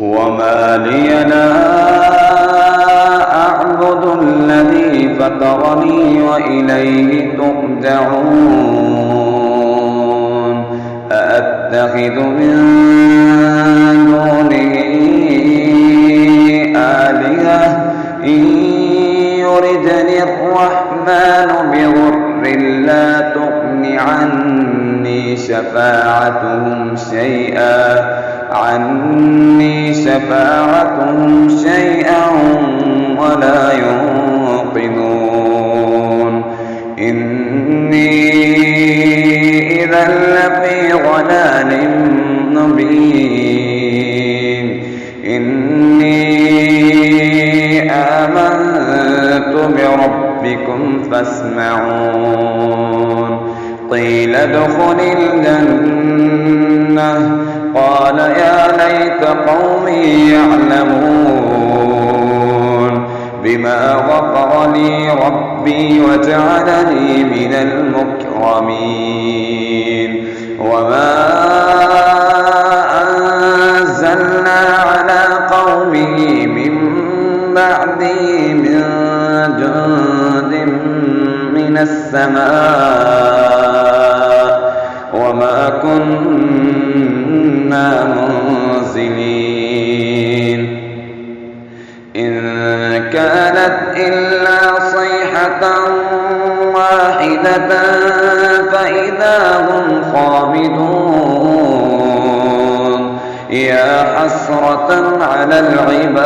وما لي لا أعبد الذي فطرني وإليه ترجعون أأتخذ من دونه آلهة إن يردني الرحمن بضر لا تغن عني شفاعتهم شيئا ولا ينقذون إني إذا لفي ضلال مبين إني آمنت بربكم فاسمعون قيل ادخل الجنة قال يا ليت قومي يعلمون بما غفر لي ربي وجعلني من المكرمين وما أنزلنا على قومه من بعده من جند من السماء وما كنا منزلين إن كانت إلا صيحة واحدة فإذا هم خامدون يا حسرة على العباد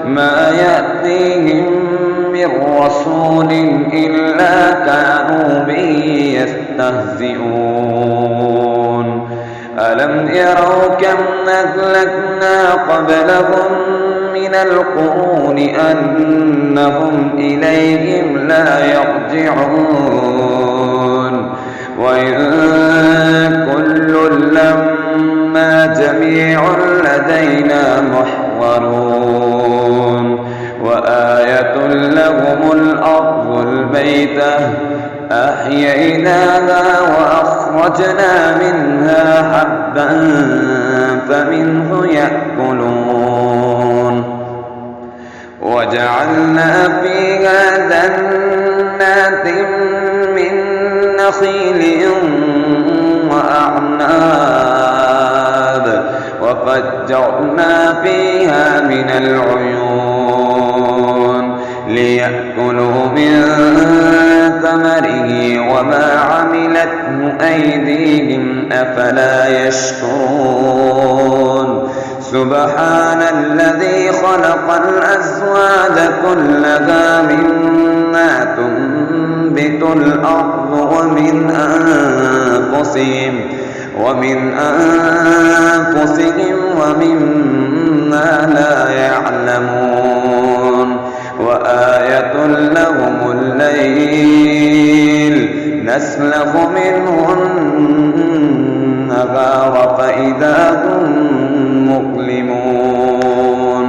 ما يأتيهم من رسول إلا كانوا به يستهزئون ألم يروا كم أهلكنا قبلهم من القرون أنهم إليهم لا يرجعون وإن كل لما جميع لدينا محضرون وآية لهم الأرض البيتة أحييناها وأخرجنا منها حبا فمنه يأكلون وجعلنا فيها جنات من نخيل وأعناب وفجرنا فيها من العيون ليأكلوا من ثمره وما عملته أيديهم أفلا يشكرون سبحان الذي خلق الأزواج كلها مما تنبت الأرض ومن أنفسهم ومما لا يعلمون وآية لهم الليل نسلخ منه النهار فإذا هم مظلمون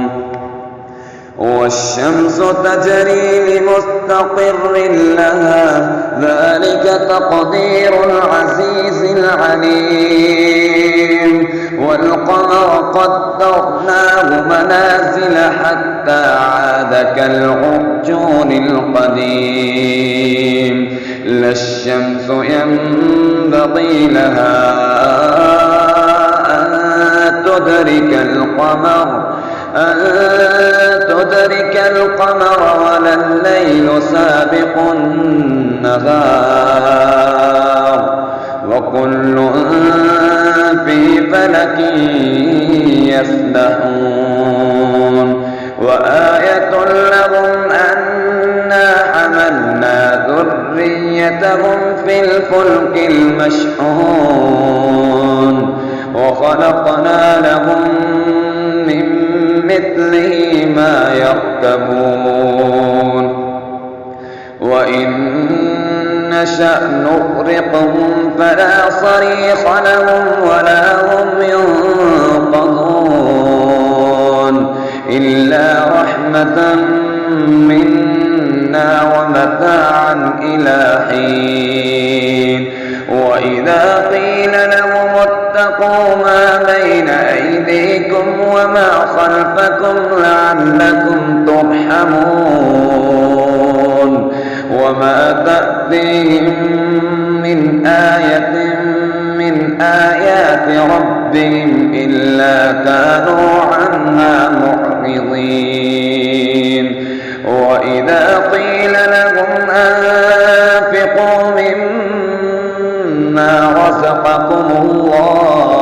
والشمس تجري لمستقر لها ذلك تقدير العزيز العليم والقمر قدرناه منازل حتى عاد كالعرجون القديم لا الشمس ينبغي لها أن تدرك القمر ولا الليل سابق النهار وكل في فلك يسبحون وآية لهم أنا حملنا ذريتهم في الفلك المشحون وخلقنا لهم من مثله ما يركبون وإن نشأ نغرقهم فلا صريخ لهم ولا هم ينقذون إلا رحمة منا ومتاعا إلى حين وإذا قيل لهم اتقوا ما بين أيديهم وما خلفكم لعلكم ترحمون وما تأتيهم من آية من آيات ربهم إلا كانوا عنها معرضين وإذا قيل لهم أنفقوا مما رزقكم الله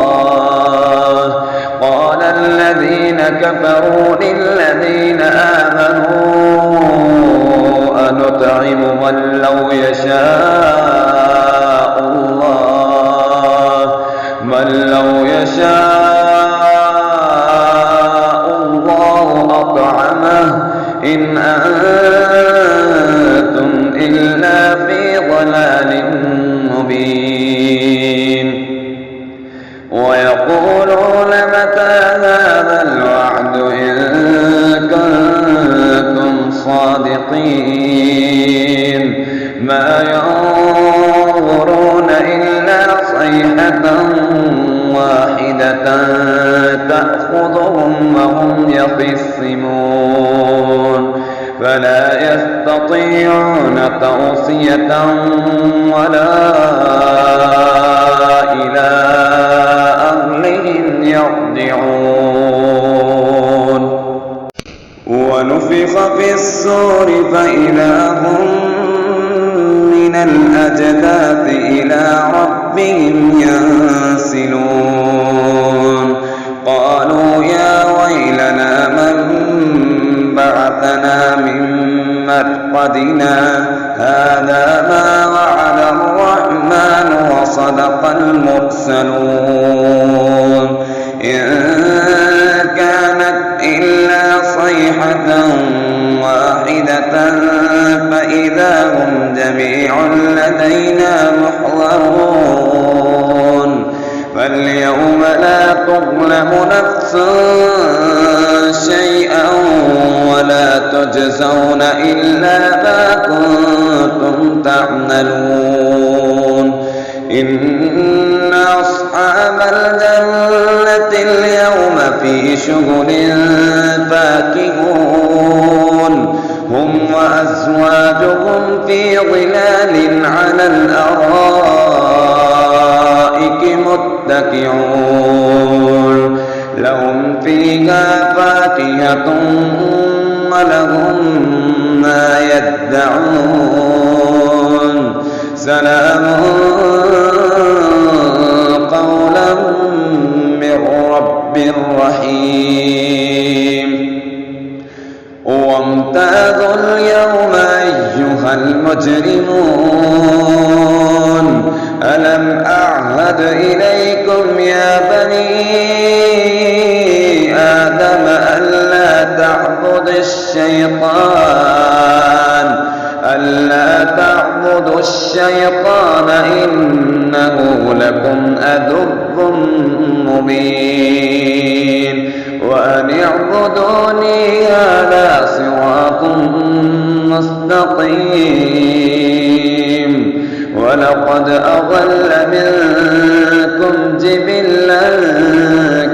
قال الذين كفروا للذين آمنوا أنطعم من لو يشاء الله أطعمه إن أنتم إلا في ضلال مبين ويقولون متى هذا الوعد إن كنتم صادقين ما ينظرون إلا صيحة واحدة تأخذهم وهم يخصمون فلا يستطيعون توصية ولا إلى أهلهم يرجعون ونفخ في الصور فإذا هم من الأجداث إلى ربهم ينسلون قالوا يا ويلنا من بعثنا من مرقدنا هذا ما وعد الرحمن وصدق المرسلون إن كانت إلا صيحة واحدة فإذا هم جميع لدينا محضرون فاليوم لا تظلم نفس شيئا ولا تجزون إلا ما كنتم تعملون إن أصحاب الجنة اليوم في شغل فاكهون هم وأزواجهم في ظلال على الأرائك متكئون لهم فيها فاكهة ولهم ما يدعون سلام قولا من رب رحيم وامتازوا اليوم أيها المجرمون ألم أعهد إليكم يا بني آدم ألا تعبدوا الشيطان إنه لكم عدو مبين وأن اعبدوني هذا صراط مستقيم ولقد أضل منكم جبلا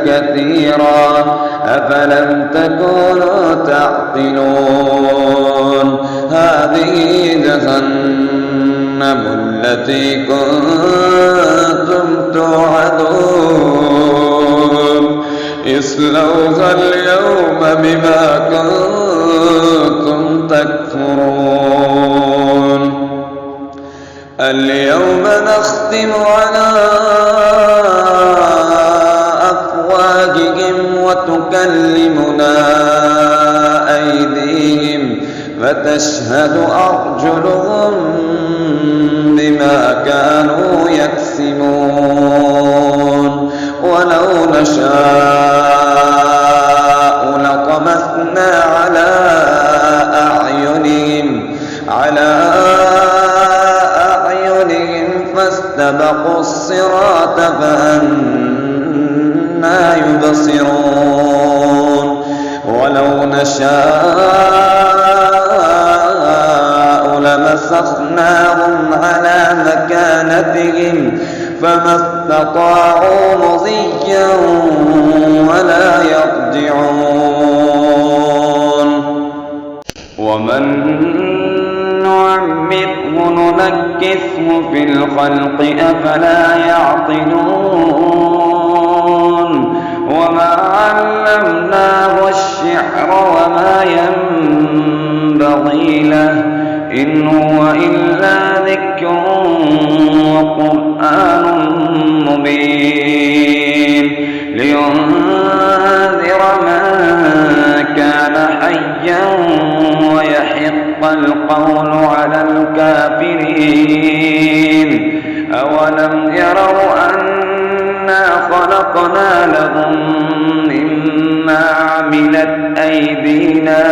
كثيرا أفلم تكونوا تعقلون هذه جهنم التي كنتم توعدون اصلوها اليوم بما كنتم تكفرون اليوم نختم على أفواههم وتكلمنا أيديهم وتشهد أرجلهم بما كانوا يكسبون ولو نشاء لطمسنا على أعينهم فاستبقوا الصراط فأنى يبصرون ولو نشاء لمسخناهم على مكانتهم فما استطاعوا مضيا ولا يرجعون يرجعون ومن نعمره ننكسه في الخلق أفلا يعقلون وما علمناه الشعر وما ينبغي له إن هو إلا ذكر وقرآن مبين لينذر من كان حيا ويحق القول على الكافرين أولم يروا أنا خلقنا لهم مما عملت أيدينا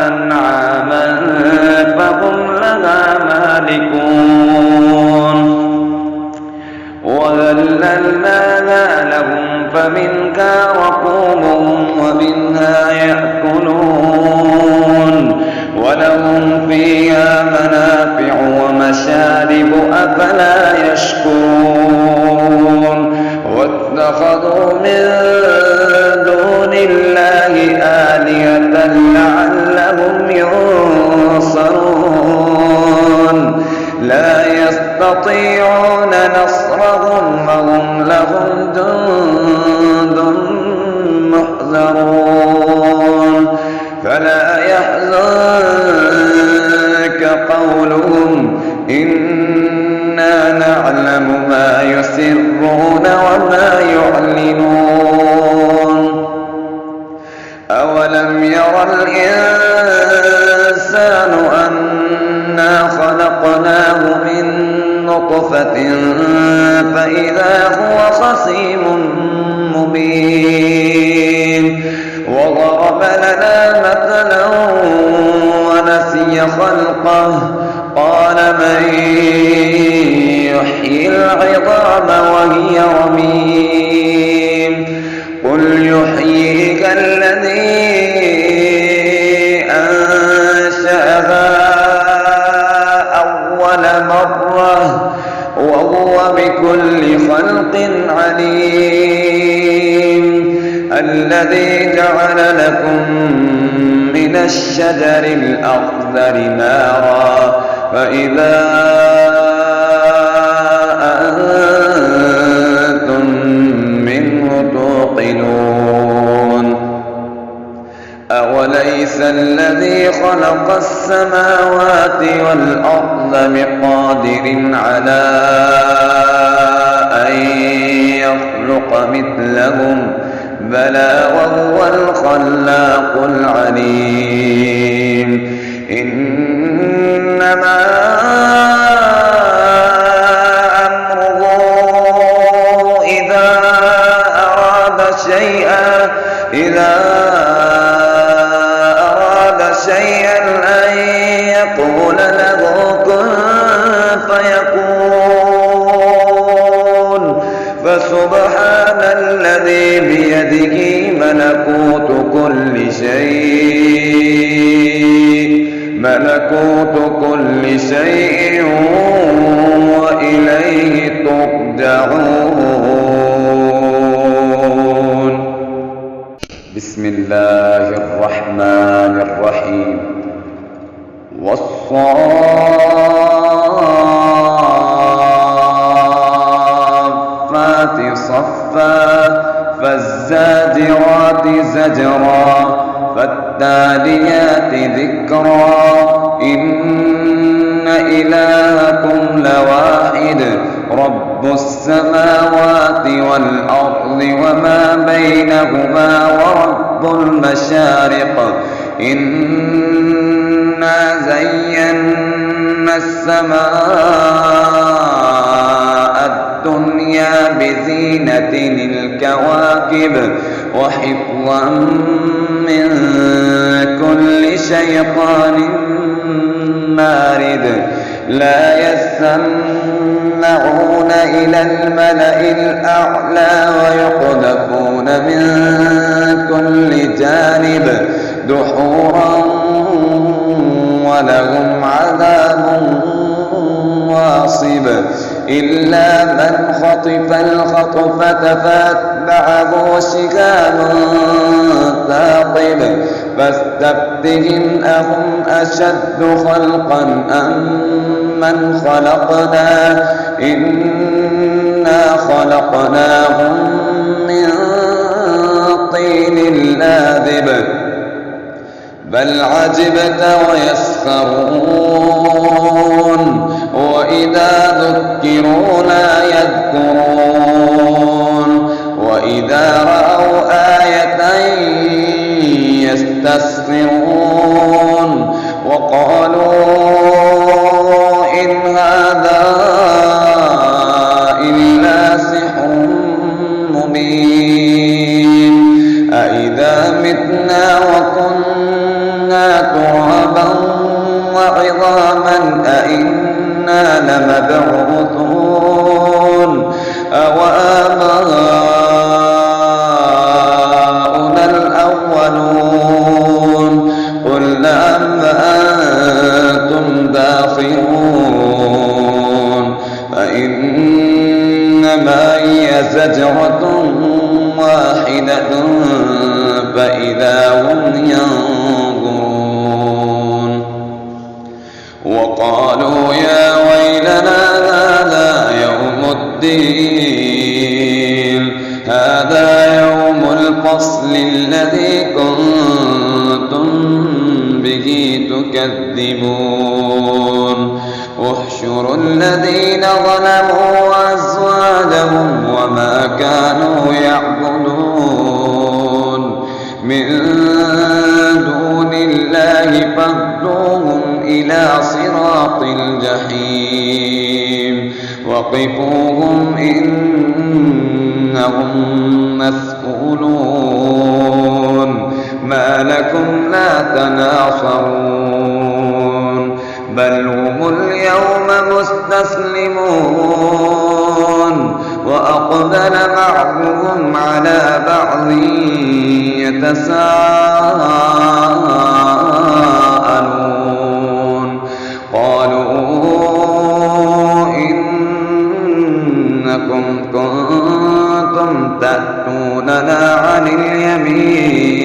أنعاما فهم لها مالكون وذللناها لهم فمنها ركوبهم ومنها يأكلون ولهم فيها منافع ومشارب أفلا يشكرون واتخذوا من دون الله آلهة لعلهم ينصرون لا يستطيعون نصرهم وهم لهم جند محضرون فلا يحزنك قولهم إنا نعلم ما يسرون وما يعلنون أولم ير الإنسان أنا خلقناه من نطفة فإذا هو خصيم مبين وضرب لنا مثلا ونسي خلقه قال من يحيي العظام وهي رميم قل يحييها الذي أنشأها أول مرة وهو بكل خلق عليم الذي جعل لكم من الشجر الأخضر نارا فإذا أنتم منه توقدون أوليس الذي خلق السماوات والأرض بقادر على أن يخلق مثلهم بلى وهو الخلاق العليم إنما أمره إذا أراد شيئا أن يقول له كن فيكون فسبحان الذي بيده ملكوت كل شيء وإليه ترجعون بسم الله الرحمن الرحيم والصافات صفا فالزاجرات زجرا فالتاليات ذكرا إن إلهكم لواحد رب السماوات والأرض وما بينهما ورب المشارق إنا زينا السماء الدنيا بزينة الكواكب وحفظا من كل شيطان مارد لا يسمعون إلى الملأ الأعلى ويقذفون من كل جانب دحورا ولهم عذاب واصب إلا من خطف الخطفة فأتبعه شهاب ثاقب فاستفتهم أهم أشد خلقا أم من خلقنا إنا خلقناهم من طين لاذب بل عجبت ويسخرون وإذا ذكروا لا يذكرون وإذا رأوا آية يستسخرون وقالوا إن هذا إلا سحر مبين أإذا متنا وكنا ترابا وعظاما أإنا لمبعوثون أوآباؤنا الأولون قل نعم أنتم داخرون فإنما هي زجرة واحدة فإذا هم ينظرون وقالوا يا ويلنا هذا يوم الدين هذا يوم الفصل الذي كنتم به تكذبون احشروا الذين ظلموا وأزواجهم وما كانوا يعبدون من دون الله فاهدوهم إلى صراط الجحيم وقفوهم إنهم مسؤولون ما لكم لا تناصرون بل هم اليوم مستسلمون وأقبل بعضهم على بعض يتساءلون قالوا إنكم كنتم تأتوننا عن اليمين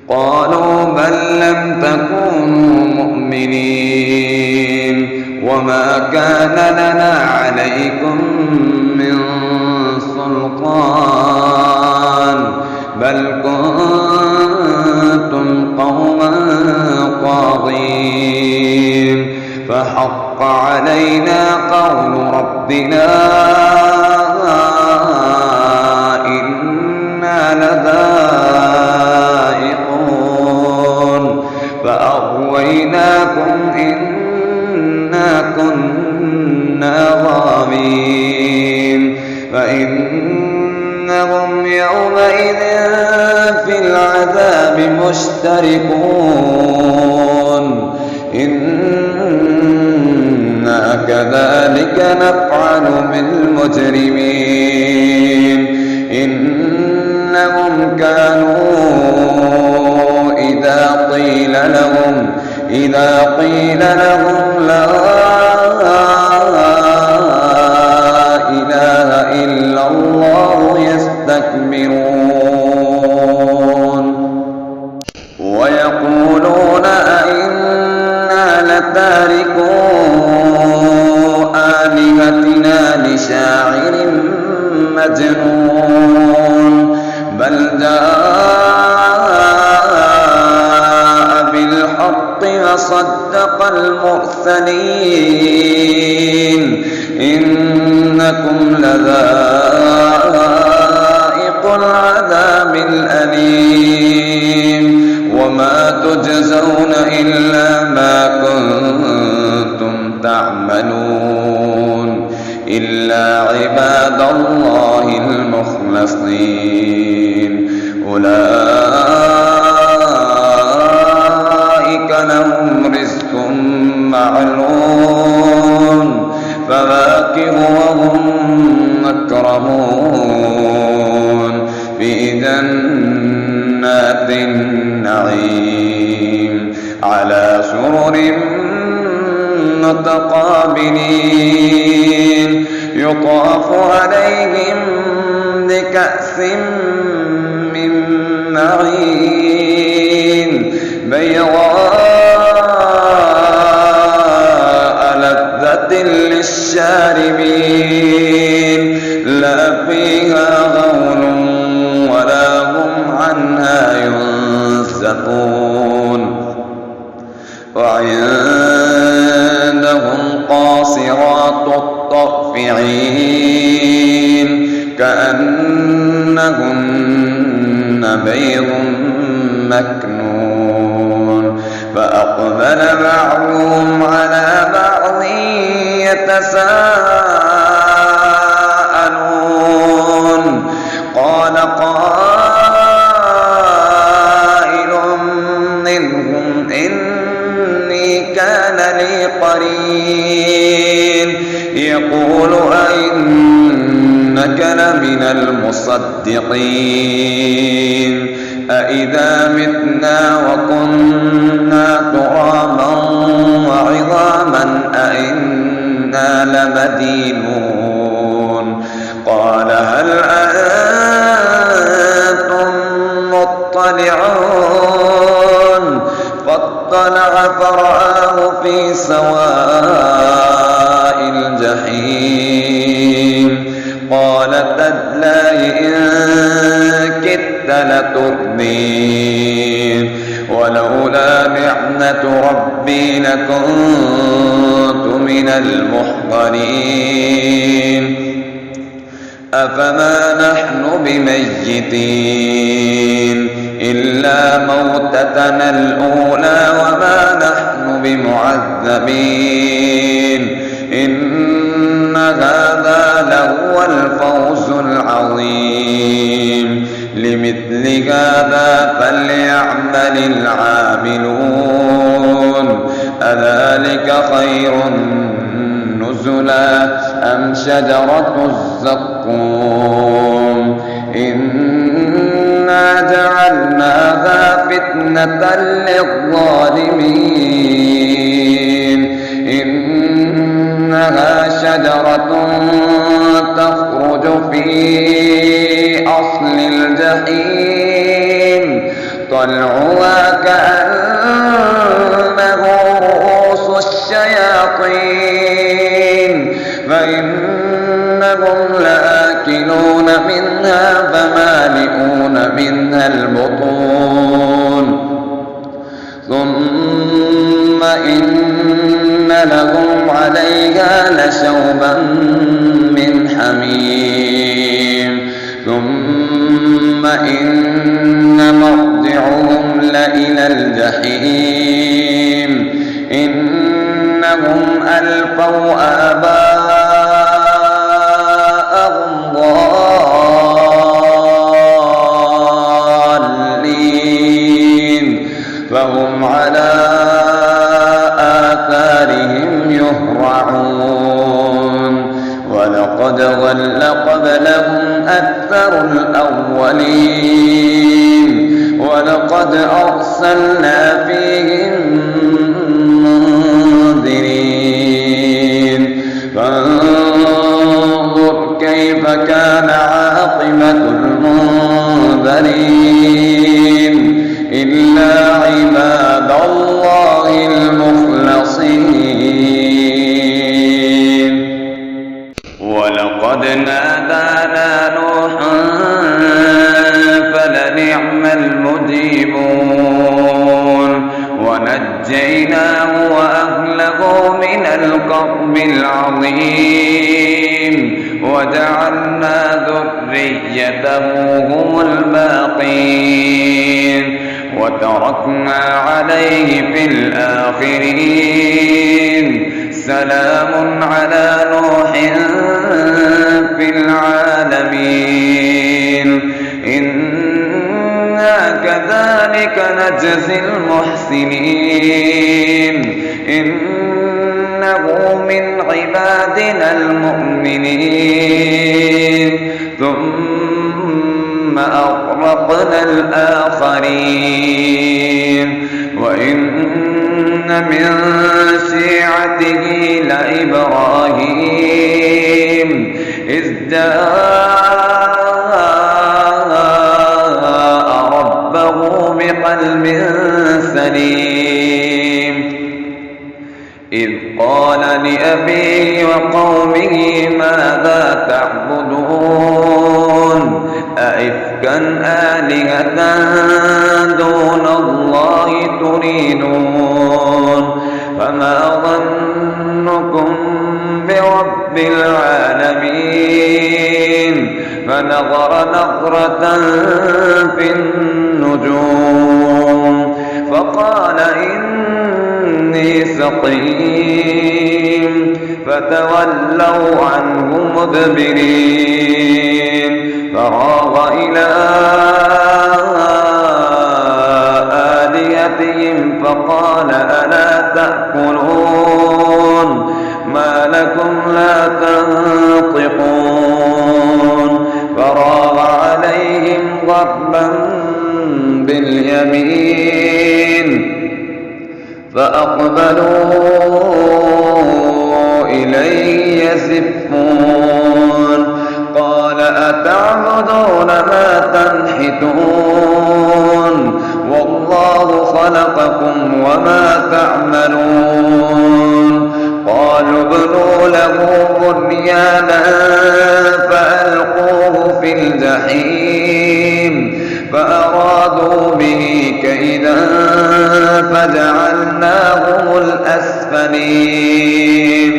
قالوا بل لم تكونوا مؤمنين وما كان لنا عليكم من سلطان بل كنتم قوما طاغين فحق علينا قول ربنا إنا لذائقون فأغويناكم إنا كنا غاوين فإنهم يومئذ في العذاب مشتركون إنا كذلك نفعل بالمجرمين إنهم كانوا إذا قيل لهم لا إله إلا الله يستكبرون ويقولون أئنا لتاركو آلهتنا لشاعر مجنون بل جاء بالحق وصدق المرسلين إنكم لذائق العذاب الأليم وما تجزون إلا ما كنتم تعملون إلا عباد الله المخلصين أولئك لهم رزق معلوم فواكه وهم مكرمون في جنات النعيم على سرر متقابلين يطاف عليهم بكأس من معين بيضاء لذة للشاربين لا فيها غول ولا هم عنها ينزفون وعندهم قاصرات الطرف عين كأنهن بيض مكنون فأقبل بعضهم على بعض يتساءلون قال قائل منهم إني كان لي قرين يقول أئنك لمن المصدقين أإذا متنا وكنا ترابا وعظاما أئنا لمدينون قال هل أنتم مطلعون فاطلع فرآه في سواء الجحيم قال تالله إن كدت لتردين ولولا نعمة ربي لكنت من المحضرين أفما نحن بميتين إلا موتتنا الأولى وما نحن بمعذبين إن هذا لهو الفوز العظيم لمثل هذا فليعمل العاملون أذلك خير نزلا أم شجرة الزقوم إنا جعلناها فتنة للظالمين إنها شجرة تخرج في أصل الجحيم طلعها كأنه رؤوس الشياطين فإنهم لآكلون منها فمالئون منها البطون ثم إن لهم عليها لشوبا من حميم ثم إن مرجعهم لإلى الجحيم إنهم ألفوا آباءهم ضالين فهم على آثارهم يهرعون ولقد ضل قبلهم أكثر الأولين ولقد أرسلنا فيهم منذرين فانظر كيف كان عاقبة المنذرين إلا عباد الله المخلصين ولقد نادانا نوح فلنعم المجيبون ونجيناه وأهله من الكرب العظيم وجعلنا ذريته هم الباقين وتركنا عليه في الآخرين سلام على نوح في العالمين إنا كذلك نجزي المحسنين إنه من عبادنا المؤمنين ثم أغرقنا الآخرين وإن من شيعته لإبراهيم إذ جاء ربه بقلب سليم إذ قال لأبيه وقومه ماذا تعبدون أئفكا آلهة دون الله تريدون فما ظنكم برب العالمين فنظر نظرة في النجوم فقال إني سقيم فتولوا عنه مدبرين فراغ إلى آلهتهم فقال ألا تأكلون ما لكم لا تنطقون فراغ عليهم ضربا باليمين فأقبلوا إليه يزفون قال أتعبدون ما تنحتون والله خلقكم وما تعملون قالوا ابنوا له بنيانا فألقوه في الجحيم فأرادوا به كيدا فجعلناهم الأسفلين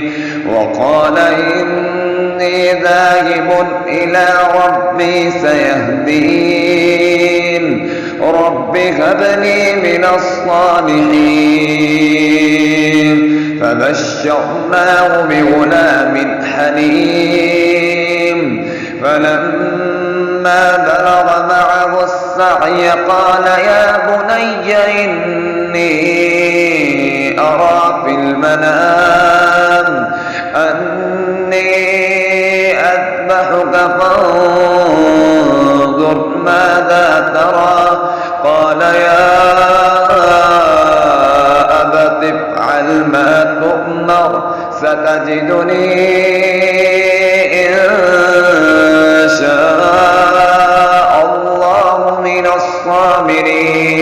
وقال إني ذاهب إلى ربي سيهدين رب هب لي من الصالحين فبشرناه بغلام حليم فلما بلغ معه السعي قال يا بني إني أرى في المنام أني أذبحك فانظر ماذا ترى قال يا أبت افعل ما تؤمر ستجدني إن شاء الله من الصابرين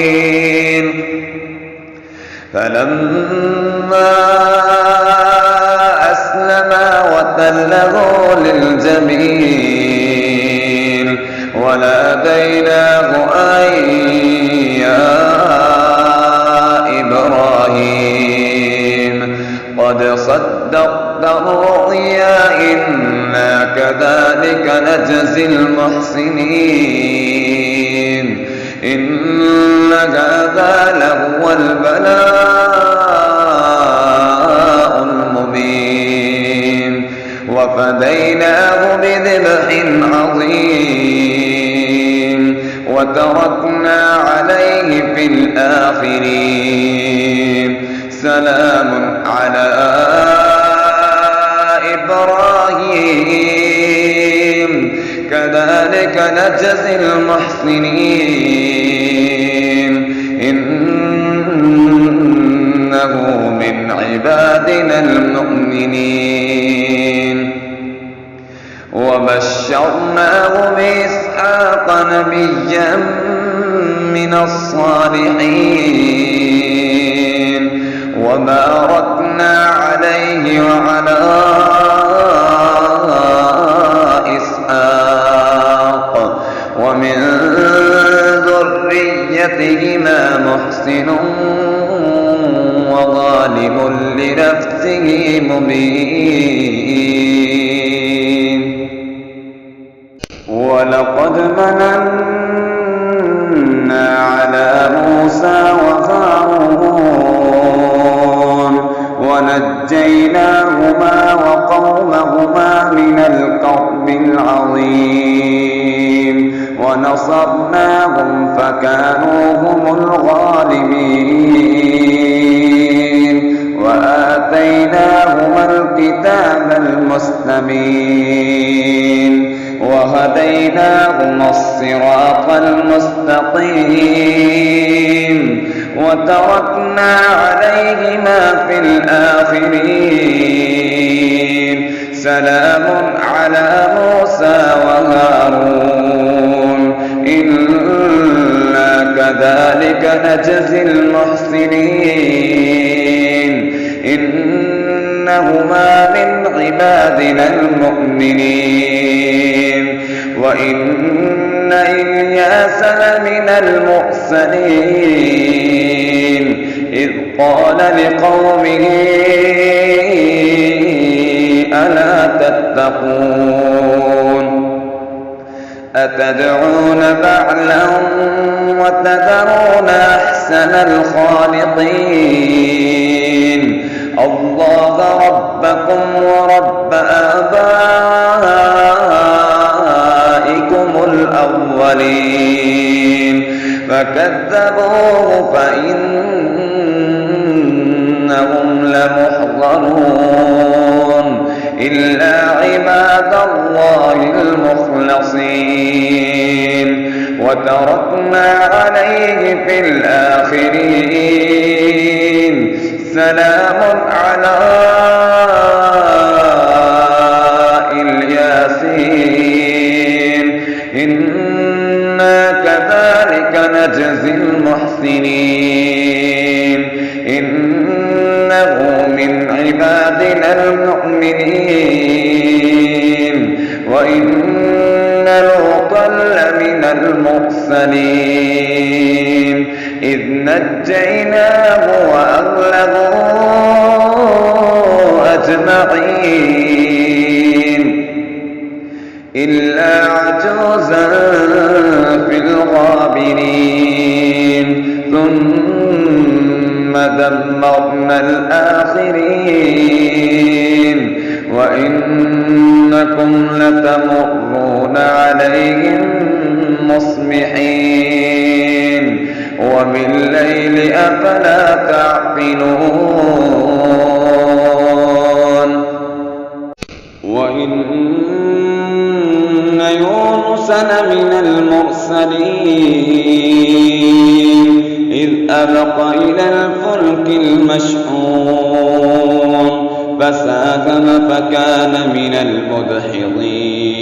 فلما أسلما وتله للجبين وناديناه أن يا إبراهيم قد صدقت الرؤيا إنا كذلك نجزي المحسنين إن هذا لهو البلاء المبين وفديناه بذبح عظيم وتركنا عليه في الآخرين سلام على إبراهيم كذلك نجزي المحسنين إنه من عبادنا المؤمنين وبشرناه بإسحاق نبيا من الصالحين وباركنا عليه وعلى إسحاق ومن ذريتهما محسن وظالم لنفسه مبين ولقد مننا على موسى وهارون ونجيناهما وقومهما من الكرب العظيم ونصرناهم فكانوا هم الغالبين وآتيناهما الكتاب المستبين وهديناهما الصراط المستقيم وتركنا عليهما في الآخرين سلام على موسى وهارون إنا كذلك نجزي المحسنين إنهما من عبادنا المؤمنين وإن إلياس لمن المرسلين إذ قال لقومه ألا تتقون أتدعون بعلا وتذرون أحسن الخالقين الله ربكم ورب آبائكم الأولين فكذبوه فإنهم لمحضرون إلا عباد الله المخلصين وتركنا عليه في الآخرين سلام على الياسين إنا كذلك نجزي المحسنين إنه من عبادنا المؤمنين وإن لوطا لمن المرسلين إذ نجيناه وأهله أجمعين إلا عجوزا في الغابرين ثم دمرنا الآخرين وإنكم لتمرون عليهم مصبحين وبالليل أفلا تعقلون وإن يونس لمن المرسلين إذ أبق إلى الفلك المشحون فساهم فكان من المدحضين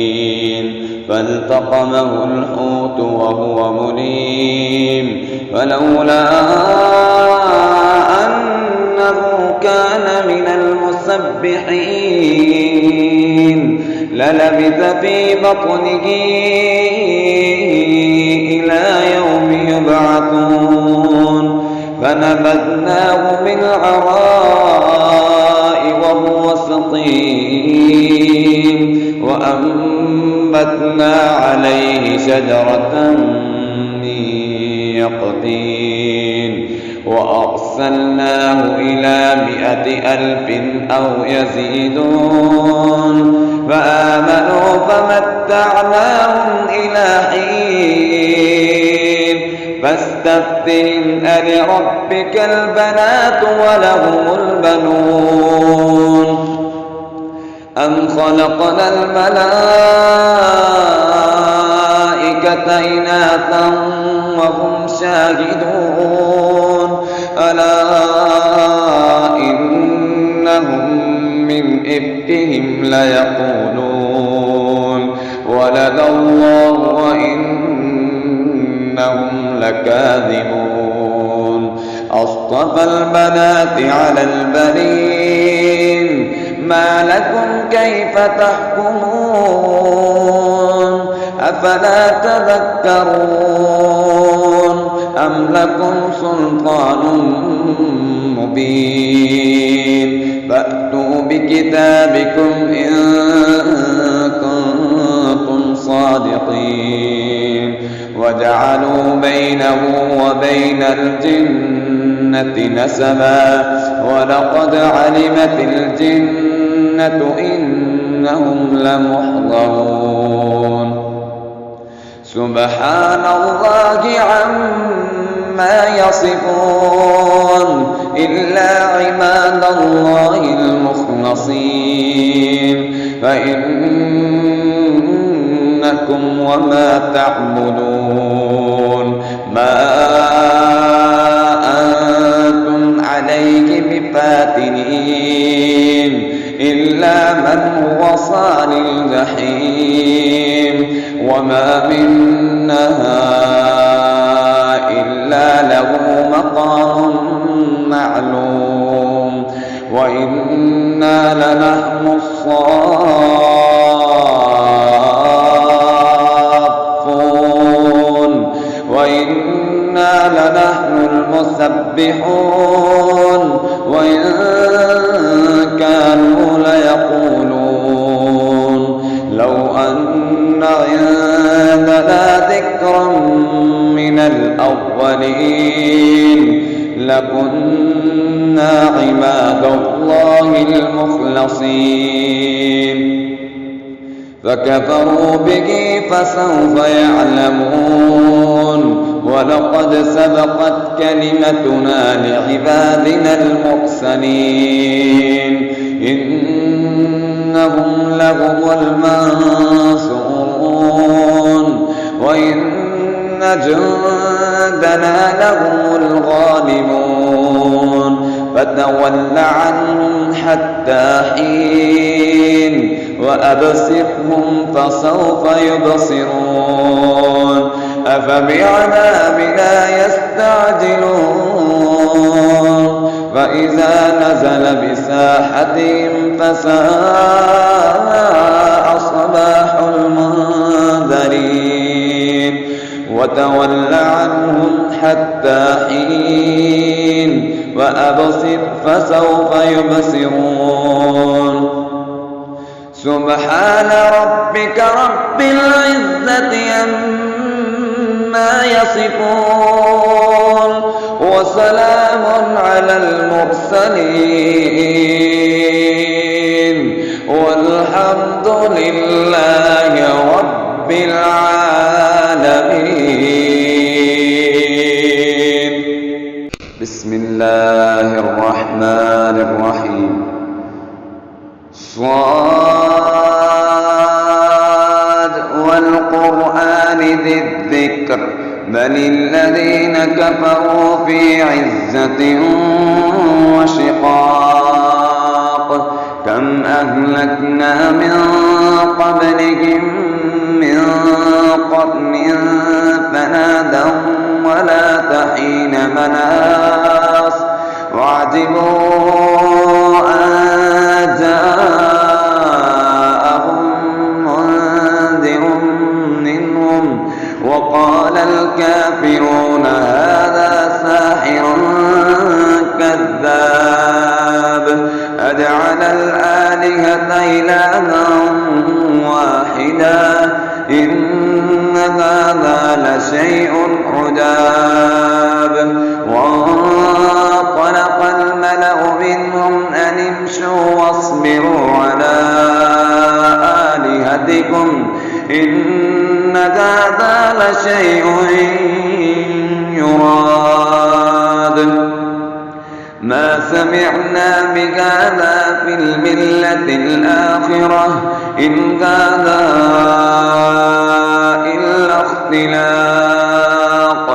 فالتقمه الحوت وهو مليم فلولا أنه كان من المسبحين للبث في بطنه إلى يوم يبعثون فنبذناه بالعراء وهو سقيم وأنبتنا عليه شجرة من يقطين وأرسلناه إلى 100,000 أو يزيدون فآمنوا فمتعناهم إلى حين فاستفتهم ألربك البنات ولهم البنون أم خلقنا الملائكة إناثا وهم شاهدون ألا إنهم من إفكهم ليقولون ولد الله وإنهم لكاذبون أصطفى البنات على البنين ما لكم كيف تحكمون أفلا تذكرون أم لكم سلطان مبين فأتوا بكتابكم إن كنتم صادقين وجعلوا بينه وبين الجنة نسبا ولقد علمت الجنة إنهم لمحضرون سبحان الله عما يصفون إلا عباد الله المخلصين فإنكم وما تعبدون ما إلا من هو صال الجحيم وما منا إلا له مقام معلوم وإنا لنحن الصافون وإنا لنحن المسبحون وإن كانوا ليقولون لو أن عندنا ذكرا من الأولين لكنا عباد الله المخلصين فكفروا به فسوف يعلمون ولقد سبقت كلمتنا لعبادنا المرسلين إنهم لهم المنصورون وإن جندنا لهم الغالبون فتول عنهم حتى حين وأبصرهم فسوف يبصرون أفبعذابنا يستعجلون فإذا نزل بساحتهم فساء صباح المنذرين وتول عنهم حتى حين وأبصر فسوف يبصرون سبحان ربك رب العزة عما يصفون وسلام على المرسلين والحمد لله رب العالمين. بسم الله الرحمن الرحيم. صاد والقرآن ذي الذكر بل الذين كفروا في عزة وشقاق كم أهلكنا من قبلهم من قرن فنادوا ولا تحين مناص وعجبوا أن جاءهم منذر منهم وقال الكافرون هذا ساحر كذاب أجعل الآلهة إلها واحدا إن هذا لشيء عجاب وانطلق الملأ منهم أن امشوا واصبروا على آلهتكم إن هذا لشيء يراد ما سمعنا بهذا في الملة الآخرة إن هذا إلا اختلاق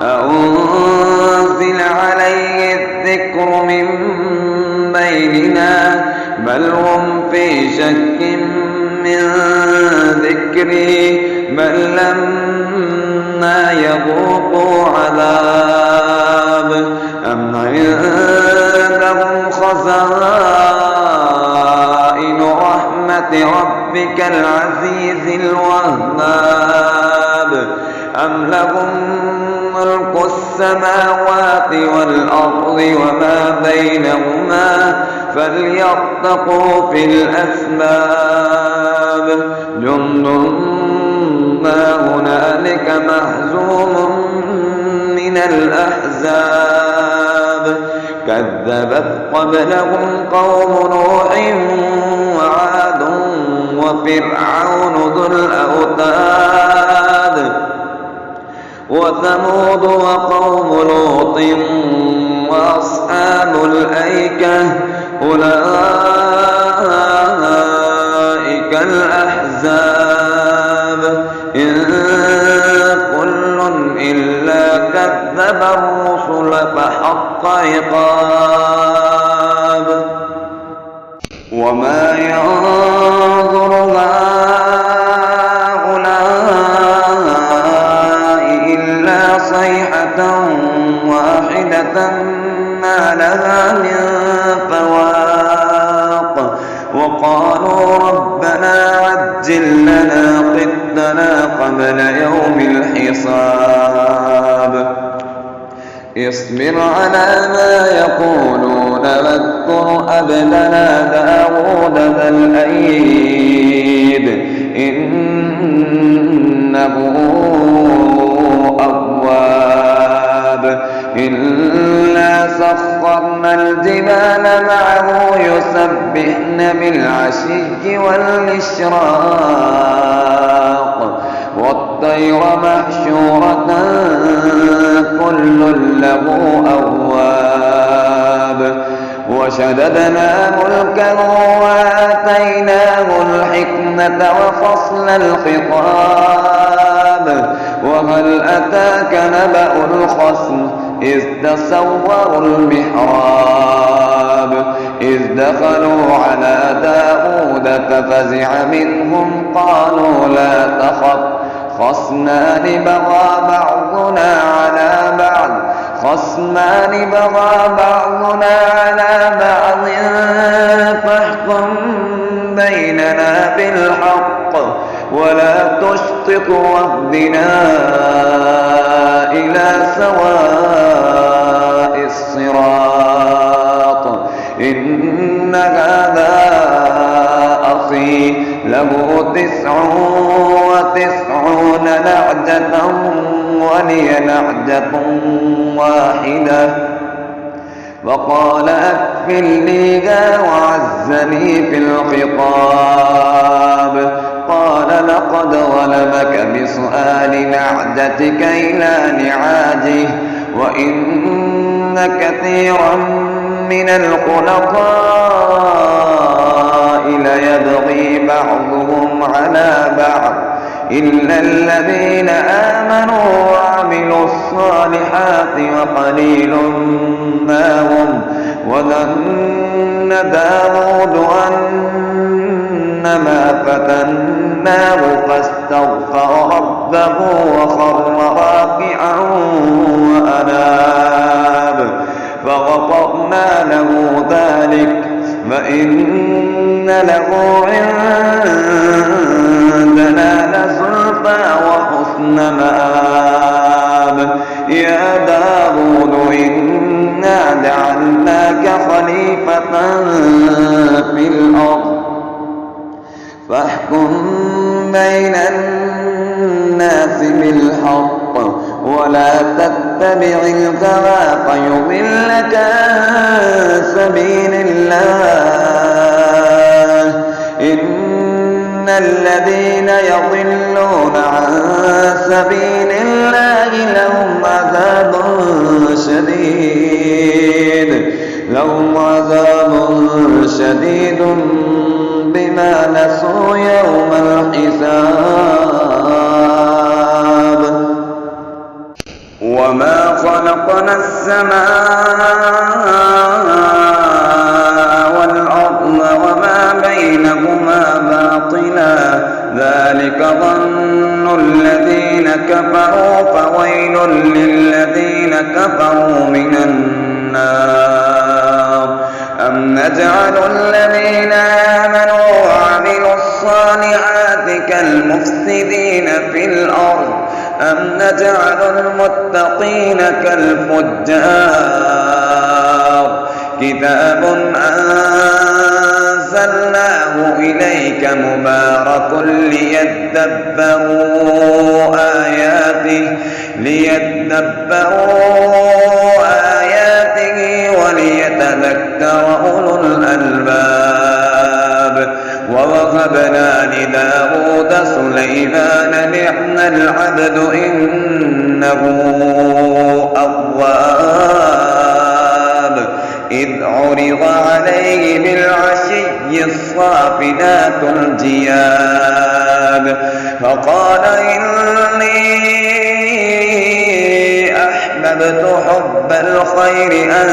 أنزل عليه الذكر من بيننا بل هم في شك من ذكري بل لما يذوقوا عذاب أم عندهم خزائن رحمة ربك العزيز الوهاب أم لهم ملك السماوات والأرض وما بينهما فليرتقوا في الأسباب جند ما هنالك مهزوم من الأحزاب كذبت قبلهم قوم نوح وعاد وفرعون ذو الأوتاد وثمود وقوم لوط وأصحاب الأيكة أولئك الأحزاب إن كل إلا كذب الرسل فحق عقاب وما ينظر هؤلاء إلا صيحة واحدة ما لها من فواق وقالوا ربنا عجل لنا قطنا قبل يوم الحساب اصبر على ما يقولون واذكر عبدنا داود ذا الأيد إنه أواب إنا سخرنا الجبال معه يسبحن بالعشي والإشراق والطير محشورة كل له أواب وشددنا ملكه وآتيناه الحكمة وفصل الخطاب وهل أتاك نبأ الخصم إذ تسوروا المحراب إذ دخلوا على داود ففزع منهم قالوا لا تخف خصمان بغى بعضنا على بعض فاحكم بيننا بالحق ولا تشطط واهدنا إلى سواء الصراط إن هذا أخي له 99 نعجة ولي نعجة واحدة وقال أكفلنيها وعزني في الخطاب قال لقد ظلمك بسؤال نعجتك إلى نعاجه وإن كثيرا من الخلطاء ليبغي بعضهم على بعض إلا الذين آمنوا وعملوا الصالحات وقليل ما هم وظن داود أنما فتناه فاستغفر ربه وخر راكعا وأناب فغفرنا له ذلك فإن له عندنا لزلفى وحسن مآب يا داود إنا جعلناك خليفة في الأرض فاحكم بين الناس بالحق ولا تتبع الهوى فيضلك عن سبيل الله إن الذين يضلون عن سبيل الله لهم عذاب شديد بما نسوا يوم الحساب وما خلقنا السماء والأرض وما بينهما باطلا ذلك ظن الذين كفروا فويل للذين كفروا من النار أم نجعل الذين آمنوا وعملوا الصالحات كالمفسدين في الأرض أم نجعل المتقين كالفجار كتاب أنزلناه إليك مبارك ليدبروا آياته وليتذكر أولو الألباب ووهبنا لداود سليمان نعم العبد إنه أواب إذ عرض عليه بالعشي الصافنات الجياد فقال إني أحببت حب الخير عن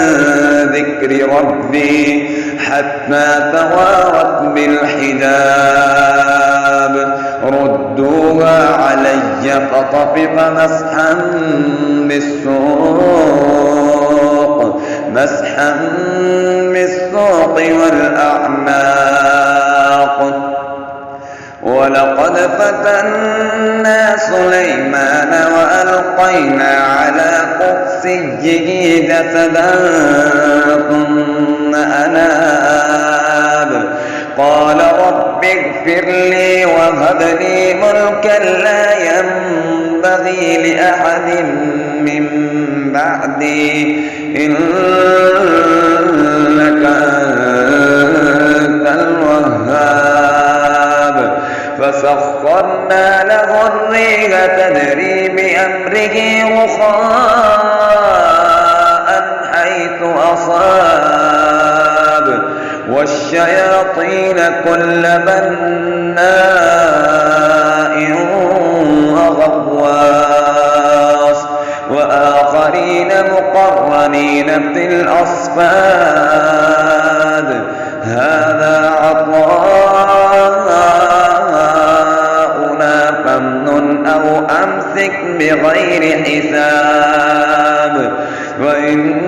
ذكر ربي حتى توارت بالحجاب ردوها علي فطفق مسحا بالسوق والأعناق ولقد فتنا سليمان وألقينا على كرسيه جسدا ثم أناب قال رب اغفر لي وهب لي ملكا لا ينبغي لأحد من بعدي إنك أنت الوهاب فسخرنا له الريح تجري بأمره رخاء حيث أصاب والشياطين كل بناء وغواص وآخرين مقرنين في الأصفاد هذا عطاؤنا فامنن أو أمسك بغير حساب وإن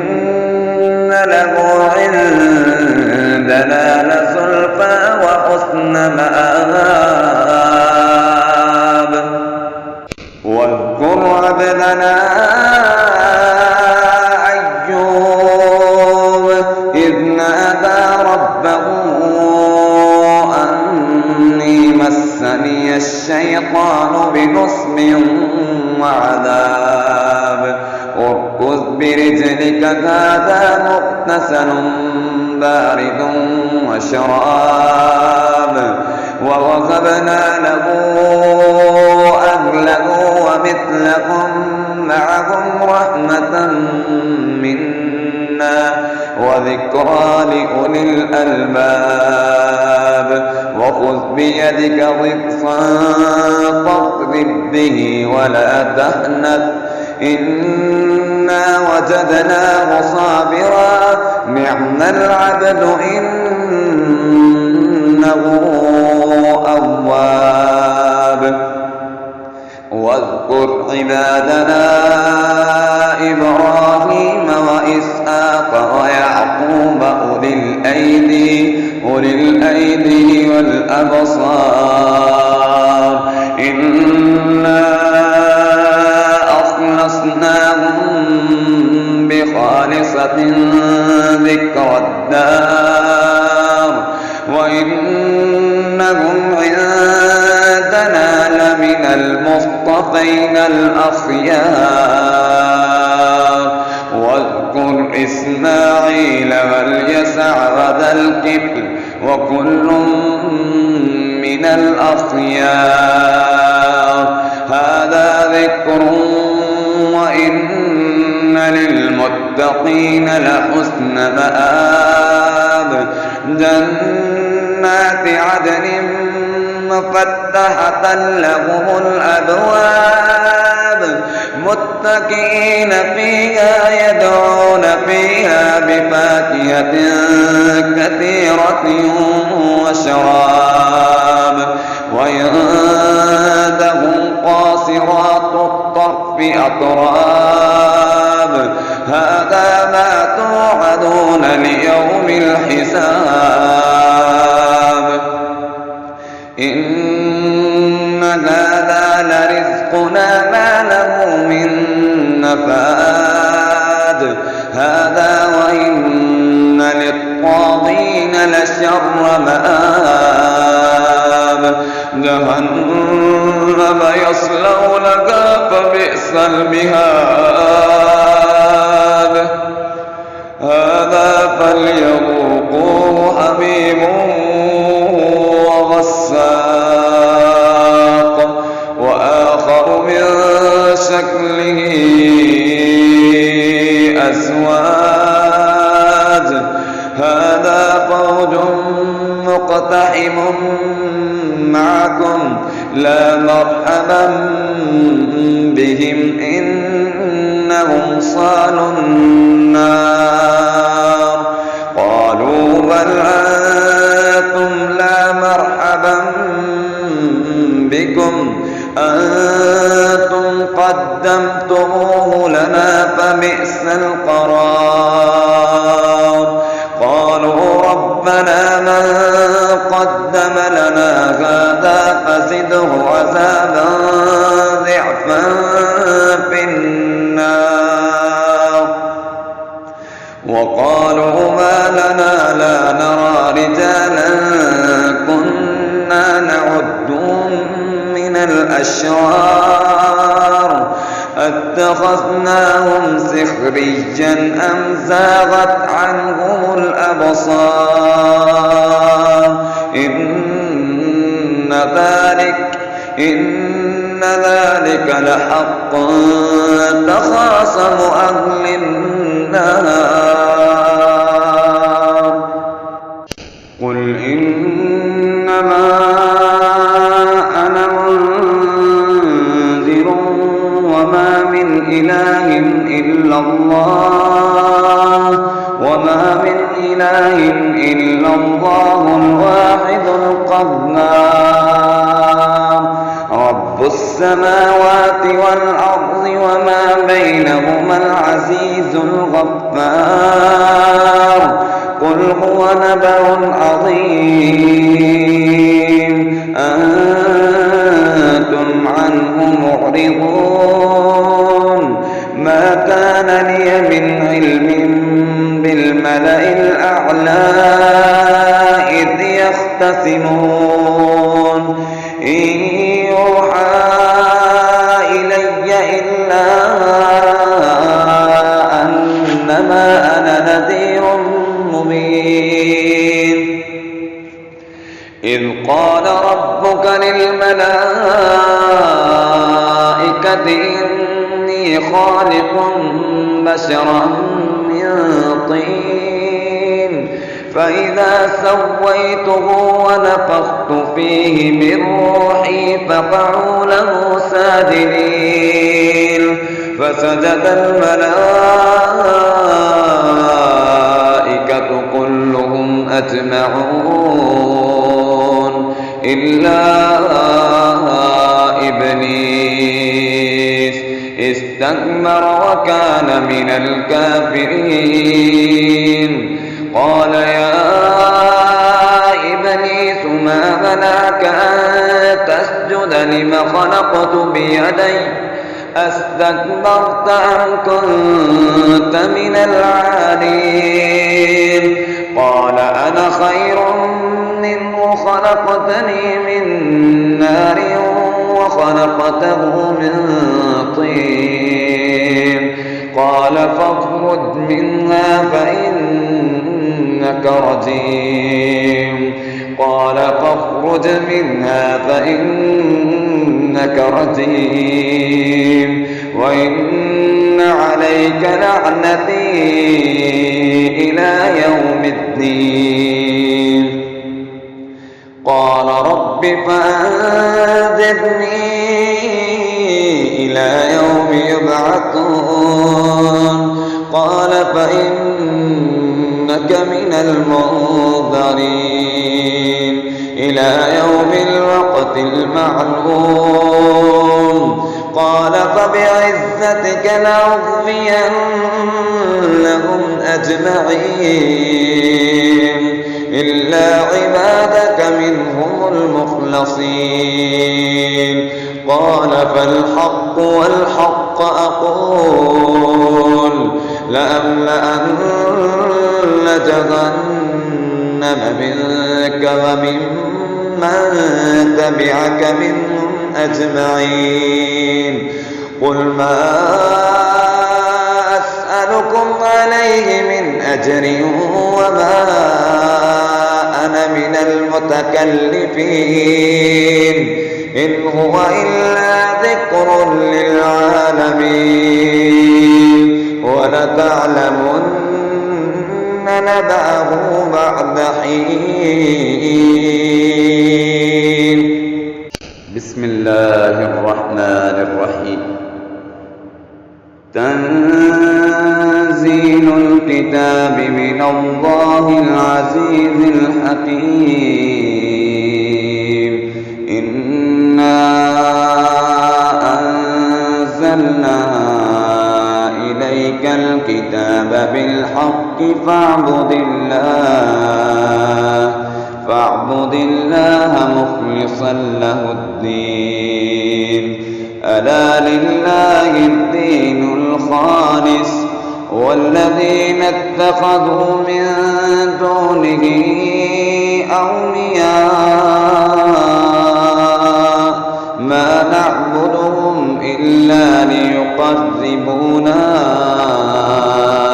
له عندنا لزلفى وحسن مآب واذكر عبدنا أيوب إذ نادى ربه أني مسني الشيطان بنصب وعذاب اركض برجلك هذا مغتسل بارد وشراب ووهبنا له أهله ومثلهم معهم رحمة منا وذكرى لأولي الألباب وخذ بيدك ضغثا فاضرب به ولا تحنث إنا وجدناه صابرا نعم العبد إنه أواب واذكر عبادنا إبراهيم وإسحاق ويعقوب أولي الأيدي والأبصار إنا أخلصناهم بخالصة ذكر الدار وإنهم عندنا لمن المصطفين الأخيار واذكر إسماعيل واليسع وذا الكفل وكل من الأخيار هذا ذكر وإن للمتقين لحسن مآب جنات عدن مفتحة لهم الأبواب متكئين فيها يدعون فيها بفاكهة كثيرة وشراب وعندهم قاصرات الطرف أطراب هذا ما توعدون ليوم الحساب إن هذا لرزقنا ما له من نفاد هذا وإن للطاغين لشر مآب جهنم يصلونها فبئس المهاد هذا فليذوقوه حميم وغساق وآخر من شكله أزواج هذا فوج مقتحم معكم لا مرحبا بهم إنهم صالوا النار قالوا بل أنتم لا مرحبا بكم أنتم قدمتموه لنا فبئس القرار. قالوا ربنا من قدم لنا هذا فزده عذابا ضعفا في النار. وقالوا ما لنا لا نرى رجالا كنا نعدهم من الأشرار أتخذناهم سخريا أم زاغت عنهم الأبصار إن ذلك لحق تخاصم أهل النار. قل إنما أنا منذر وما من إله إلا الله الواحد القهار. رب السماوات والأرض وما بينهما العزيز الغفار. قل هو نبأ عظيم أنتم عنه معرضون. ما كان لي من علم بالملأ الأعلى إذ يختصمون إن يوحى إلي إلا أنما أنا نذير مبين. إذ قال ربك للملائكة إني خالق بشرا من طين فإذا سويته ونفخت فيه من روحي فقعوا له ساجدين. فسجد الملائكة كلهم أجمعون إلا إبليس استكبر وكان من الكافرين. قال يا إبليس ما منعك أن تسجد لما خلقت بيدي أستكبرت أم كنت من العالين؟ قال أنا خير منه خلقتني من نار وخلقته من طين. قال فاخرج منها فإنك رجيم. قال فاخرج منها فإنك رجيم وإن عليك لعنتي إلى يوم الدين. قال رب فأنذرني إلى يوم يبعثون. قال فإنك من المنذرين إلى يوم الوقت المعلوم. قال فبعزتك لأغوينهم أجمعين إلا عبادك منهم المخلصين. قال فالحق والحق أقول لأملأن جهنم منك وممن تبعك منهم أجمعين. قل ما أسألكم عليه من أجر وما أنا من المتكلفين إن هو إلا ذكر للعالمين ولتعلمن نبأه بعد حين. بسم الله الرحمن الرحيم. تنزيل الكتاب من الله العزيز بالحق فاعبد الله مخلصا له الدين. ألا لله الدين الخالص والذين اتخذوا من دونه أولياء ما نعبدهم إلا ليقربونا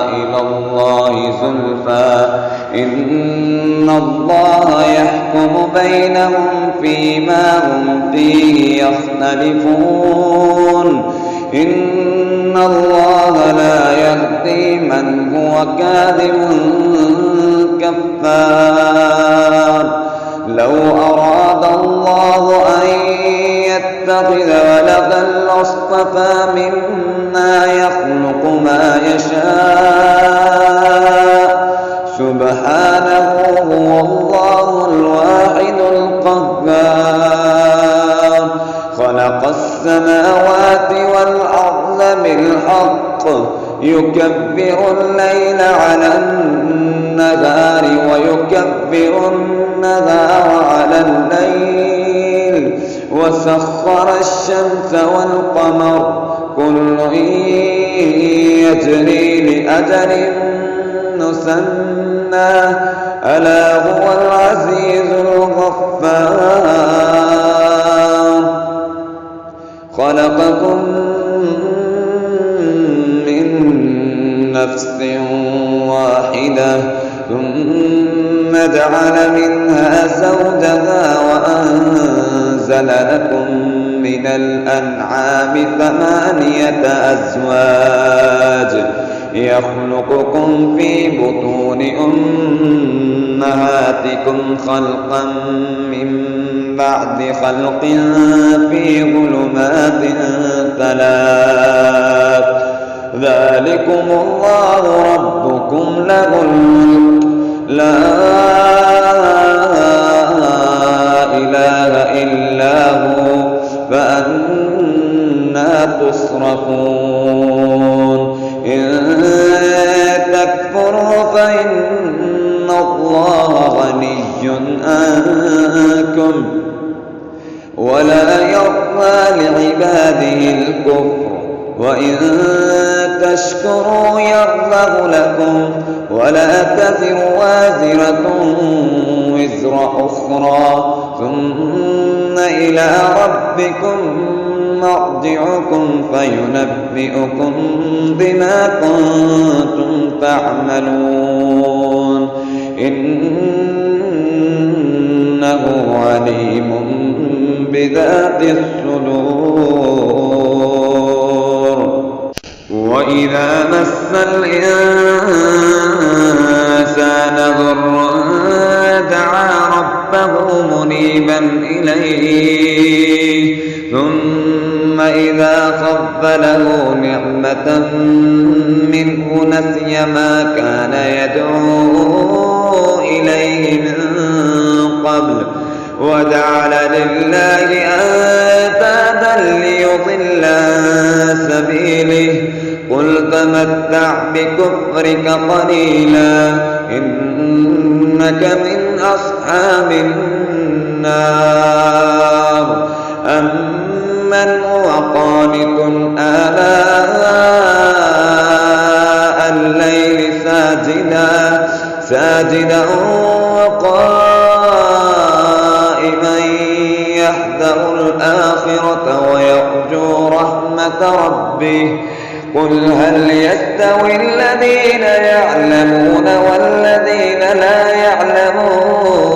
إلى الله زلفى إن الله يحكم بينهم فيما هم فيه يختلفون. إن الله لا يهدي من هو كاذب كفار. لو أراد الله أن يتخذ ولدا لاصطفى مما يخلق ما يشاء سبحانه هو الله الواحد القهار. خلق السماوات والأرض بالحق يكبر الليل على النهار ويكبر النهار على الليل وسخر الشمس والقمر كل يجري لأجل مسمى ألا هو العزيز الغفار. خلقكم من نفس واحدة ثم جعل منها زوجها وأنزل لكم من الأنعام 8 أزواج يخلقكم في بطون أمهاتكم خلقا من بعد خلق في ظلمات 3 ذلكم الله ربكم له الملك لا إله إلا هو فأنى تصرفون. إن تكفروا فإن الله غني عنكم ولا يرضى لعباده الكفر وإن تشكروا يرضه لكم ولا تزر وازرة وزر أخرى ثم إلى ربكم مرجعكم فينبئكم بما كنتم تعملون. إنه عليم بذات الصدور. وإذا مس الإنسان ضر دعا ربه منيبا إليه ثم إذا خذله نعمة منه نسي ما كان يدعو إليه من قبل وجعل لله أندادا ليضل عن سبيله. قل تمتع بكفرك قليلا إنك من أصحاب النار. أمن هو قانت آلاء الليل ساجدا وقائما يحذر الآخرة ويرجو رحمة ربه. قل هل يستوي الذين يعلمون والذين لا يعلمون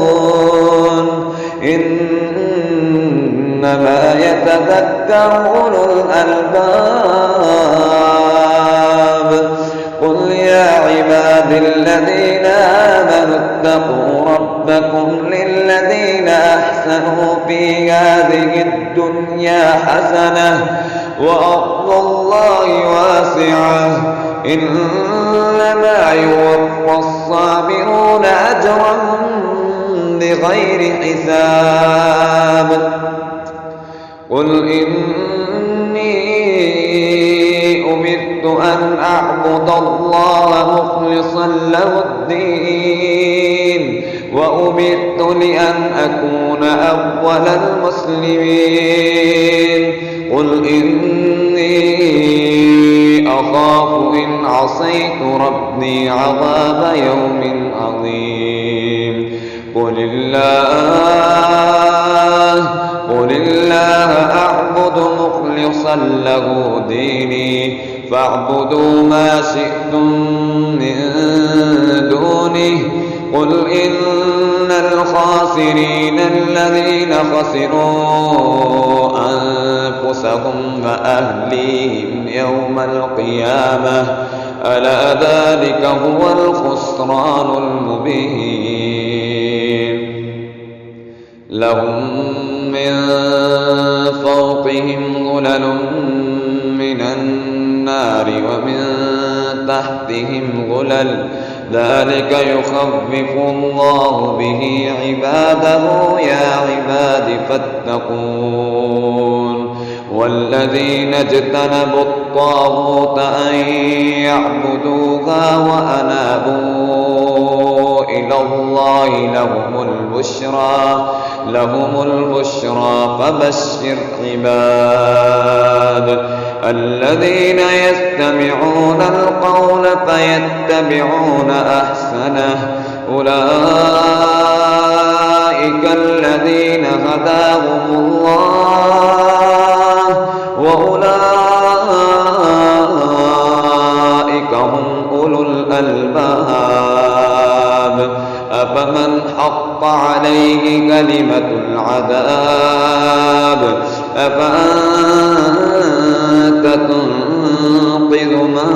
إنما يتذكر أولو الألباب. قل يا عباد الذين آمنوا اتقوا ربكم للذين أحسنوا في هذه الدنيا حسنة وأرض الله واسعة إنما يوفى الصابرون أجرهم بغير حساب. قل إني أمرت أن أعبد الله مخلصا له الدين وأمرت لأن أكون أول المسلمين قل إني أخاف إن عصيت ربي عذاب يوم عظيم قل الله أعبد مخلصا له ديني فاعبدوا ما شئتم من دونه قل إن الخاسرين الذين خسروا أنفسهم وأهليهم يوم القيامة ألا ذلك هو الخسران المبين لهم من فوقهم ظلل من النار ومن تحتهم ظلل ذلك يخفف الله به عباده يا عباد فاتقون والذين اجتنبوا الطاغوت أن يعبدوها وأنابوا إلى الله لهم البشرى فبشر عباد الذين يستمعون القول فيتبعون أحسنه أولئك الذين هداهم الله وأولئك هم أولو الألباب أفمن حق عليه كلمة العذاب أفأنت تنقذ من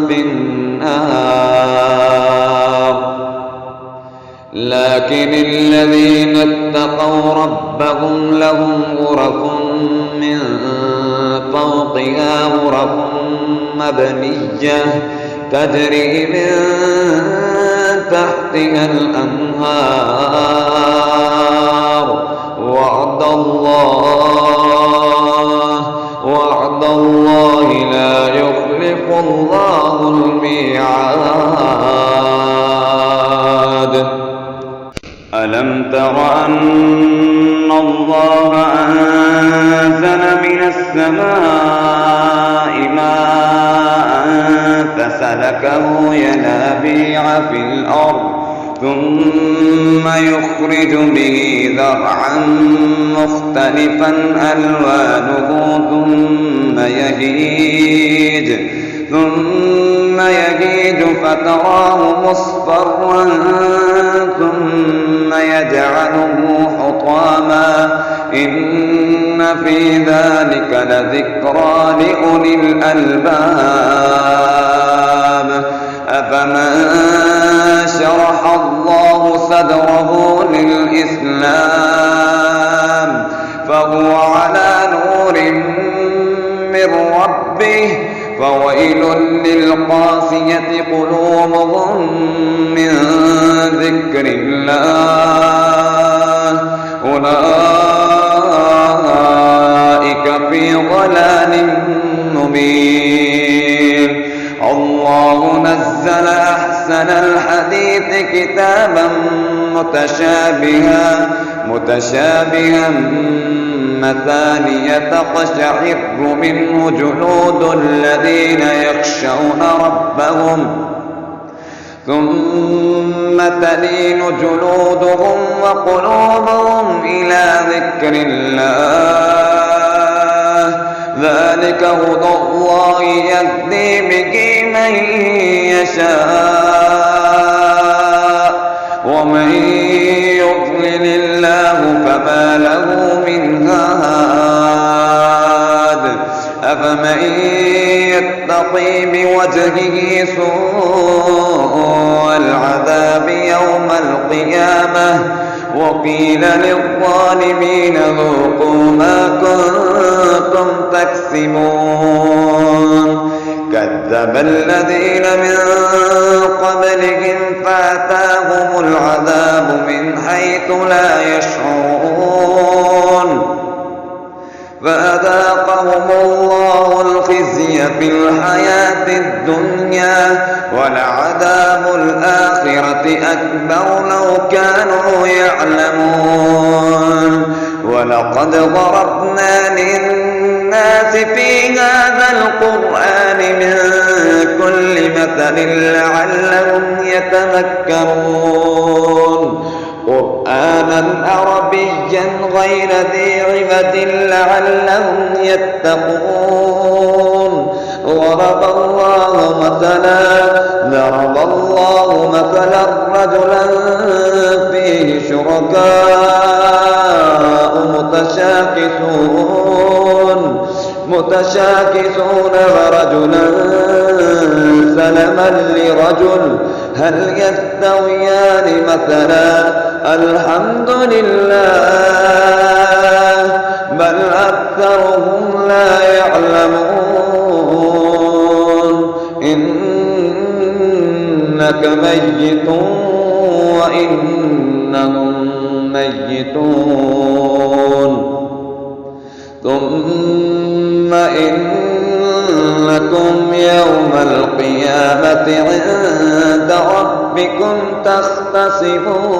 في النار لكن الذين اتقوا ربهم لهم غرف من فوقها غرف مبنية تجري من تحتها الأنهار وعد الله لا يخلف الله الميعاد ألم تر أن الله أنزل من السماء ماء فسلكه ينابيع في الأرض ثم يخرج به زرعا مختلفا ألوانه ثم يهيج فتراه مصفرا ثم يجعله حطاما إن في ذلك لذكرى لأولي الألباب أفمن شرح الله صدره للإسلام فهو على نور من ربه فويل للقاسية قلوبهم من ذكر الله أولئك في ضلال مبين الله نزل أحسن الحديث كتابا متشابها مثانية تقشعر منه جلود الذين يخشون ربهم ثم تلين جلودهم وقلوبهم إلى ذكر الله ذلك هدى الله يهدي به من يشاء ومن يضلل الله فما له من هاد أفمن يتقي بوجهه سوء العذاب يوم القيامة وقيل للظالمين ذوقوا ما كنتم تكسبون كذب الذين من قبلهم فأتاهم العذاب من حيث لا يشعرون فأذاقهم الله الخزي في الحياة الدنيا ولعذاب وَلَعَذَابُ الْآخِرَةِ أَكْبَرُ لَوْ كَانُوا يَعْلَمُونَ وَلَقَدْ ضَرَبْنَا لِلنَّاسِ فِي هَذَا الْقُرْآنِ مِنْ كُلِّ مَثَلٍ لَعَلَّهُمْ يَتَذَكَّرُونَ قُرْآنًا عَرَبِيًّا غَيْرَ ذِي عِوَجٍ لَعَلَّهُمْ يَتَّقُونَ ضرب الله مثلا رجلا فيه شركاء متشاكسون ورجلا سلما لرجل هل يستويان مثلا الحمد لله بل أكثرهم لا يعلمون إنك ميت وإنهم ميتون ثم إنكم يوم القيامة عند ربكم تختصمون